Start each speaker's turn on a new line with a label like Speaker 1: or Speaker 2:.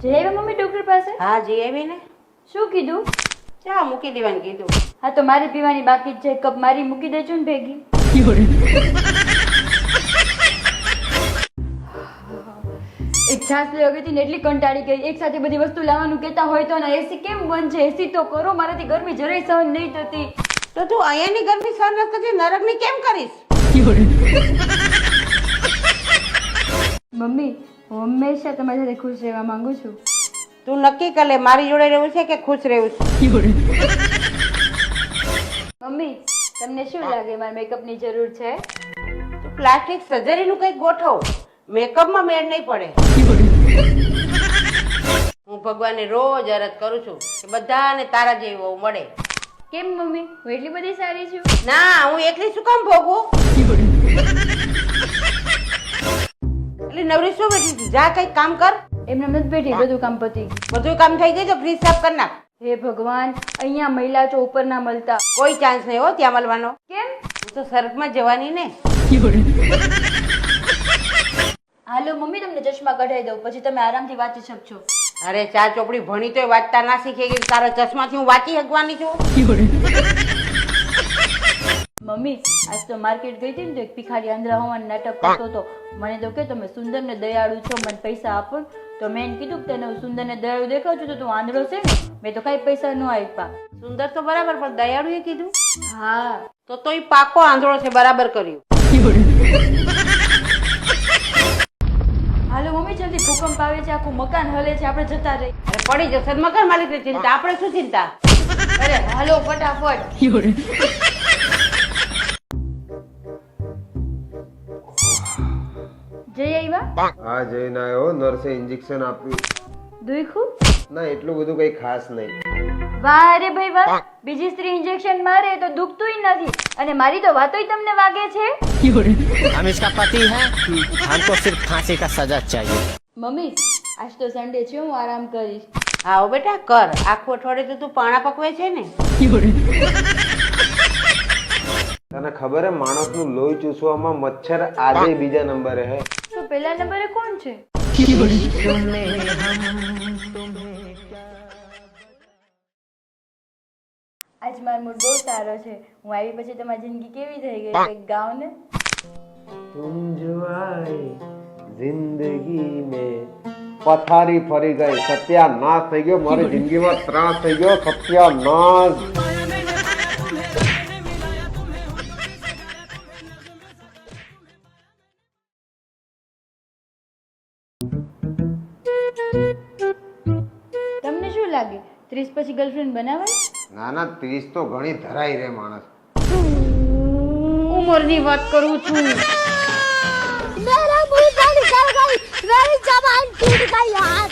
Speaker 1: જઈ આવ્યા mummy doctor પાસે?
Speaker 2: હા જઈ આવી ને.
Speaker 1: શું કીધું?
Speaker 2: ચા મૂકી દેવાનું કીધું.
Speaker 1: હા તો મારી પીવાની બાકી જ છે, કપ મારી મૂકી દેજો ને ભેગી. એક છાસ લેવા ગઈ હતી ને એટલી કંટાળી ગઈ. એક સાથે બધી વસ્તુ લાવવાનું કહેતા હોય તો ના એસી કેમ બંધ છે? એસી તો કરો, મારાથી ગરમી જરાય સહન નહીં થતી.
Speaker 2: તો તું અહીંયાની ગરમી સહન નથી કરતી, નરકની કેમ કરીશ?
Speaker 1: મમ્મી હું હંમેશા તમારી સાથે ખુશ રહેવા માંગુ છું.
Speaker 2: તું નક્કી કર લે, મારી જોડે રહેવું છે કે ખુશ રહેવું છે.
Speaker 1: મમ્મી તમને શું લાગે મારે મેકઅપની જરૂર છે?
Speaker 2: તું પ્લાસ્ટિક સર્જરીનું કંઈક ગોઠવ, મેકઅપમાં મેળ નહીં પડે. હું ભગવાનને રોજ અરજ કરું છું કે બધાને તારા જેવી વહુ મળે.
Speaker 1: કેમ મમ્મી હું એટલી બધી સારી છું?
Speaker 2: ના, હું એકલી શું કામ ભોગવું? એટલે નવરી શું બેઠી છું? જા કઈક કામ કર.
Speaker 1: એમને નથી બેઠી, બધું કામ પતી ગયું.
Speaker 2: બધું કામ થઈ ગયું તો ફ્રીજ સાફ કર નાખ.
Speaker 1: હે ભગવાન, અહીંયા મહિલા છો ઉપર ના મળતા.
Speaker 2: કોઈ ચાન્સ નહીં હો ત્યાં મળવાનો.
Speaker 1: કેમ?
Speaker 2: હું તો સર્કમાં જવાની ને.
Speaker 1: હાલો મમ્મી તમને ચશ્મા કઢાઈ દઉં, પછી તમે આરામથી વાંચી શકશો.
Speaker 2: અરે ચાર ચોપડી ભણી તોય વાંચતા ના શીખે કે તારા ચશ્માથી હું વાંચી શકવાની છું?
Speaker 1: મમ્મી આજ તો માર્કેટ ગઈ હતી ને તો એક ભિખારી આંધળા હોવાનું નાટક કરતો હતો. મને તો કે તમે સુંદર ને દયાળુ છો, મને પૈસા આપો. તો મેં એને કીધું કે તને હું સુંદર ને દયાળુ દેખાવ છું તો તું આંધળો છે ને. મેં તો કઈ પૈસા ન આપ્યા.
Speaker 2: સુંદર તો બરાબર, પણ દયાળુ એ કીધું?
Speaker 1: હા
Speaker 2: તો એ પાકો આંધળો છે, બરાબર કર્યું.
Speaker 1: હાલો મમ્મી જલ્દી, ભૂકંપ આવે છે, આખું મકાન હલે છે, આપણે જતા રહી.
Speaker 2: અરે પડી જશે મકાન માલિકની ચિંતા, આપણે શું ચિંતા?
Speaker 1: અરે હાલો ફટાફટ. જઈ આવ્યા?
Speaker 3: હા જઈને આવ્યો. નર્સે ઇન્જેક્શન આપ્યું.
Speaker 1: દુખ્યું?
Speaker 3: ના એટલું બધું કઈ ખાસ નહીં.
Speaker 1: વાહ રે ભાઈ વાહ, બીજી સ્ત્રી ઇન્જેક્શન મારે તો દુખતુંય નથી, અને મારી તો વાતોય તમને વાગે છે.
Speaker 4: हम इसका पति है, हमको सिर्फ फांसी का सजा चाहिए.
Speaker 1: મમ્મી આજ તો સન્ડે છે, હું આરામ કરીશ.
Speaker 2: આવો બેટા કર. આખું અઠવાડિયે તો તું પાણા પકવે છે ને.
Speaker 3: તને ખબર હે માણસનું લોહી ચૂસવામાં મચ્છર આજે બીજા નંબરે હે.
Speaker 1: તો પહેલા નંબરે કોણ છે? આજ મારો મૂડ બહુ સારો છે. હું આવી પછી તમારી જિંદગી કેવી થઈ ગઈ કંઈક ગાઓ ને.
Speaker 3: તુમ જો આए જિંદગી में પથારી ફરી ગઈ. સત્યાનાશ થઈ ગયો, મારી જિંદગીમાં ત્રાસ થઈ ગયો. સત્યાનાશ.
Speaker 1: તમને શું લાગે 30 પછી ગર્લફ્રેન્ડ બનાવાય?
Speaker 3: ના ના 30 તો ઘણી ધરાઈ રે માણસ.
Speaker 2: ઉંમરની વાત કરું છું.
Speaker 5: मेरा मुंह निकल गई, मेरी जबान टूट गई यार.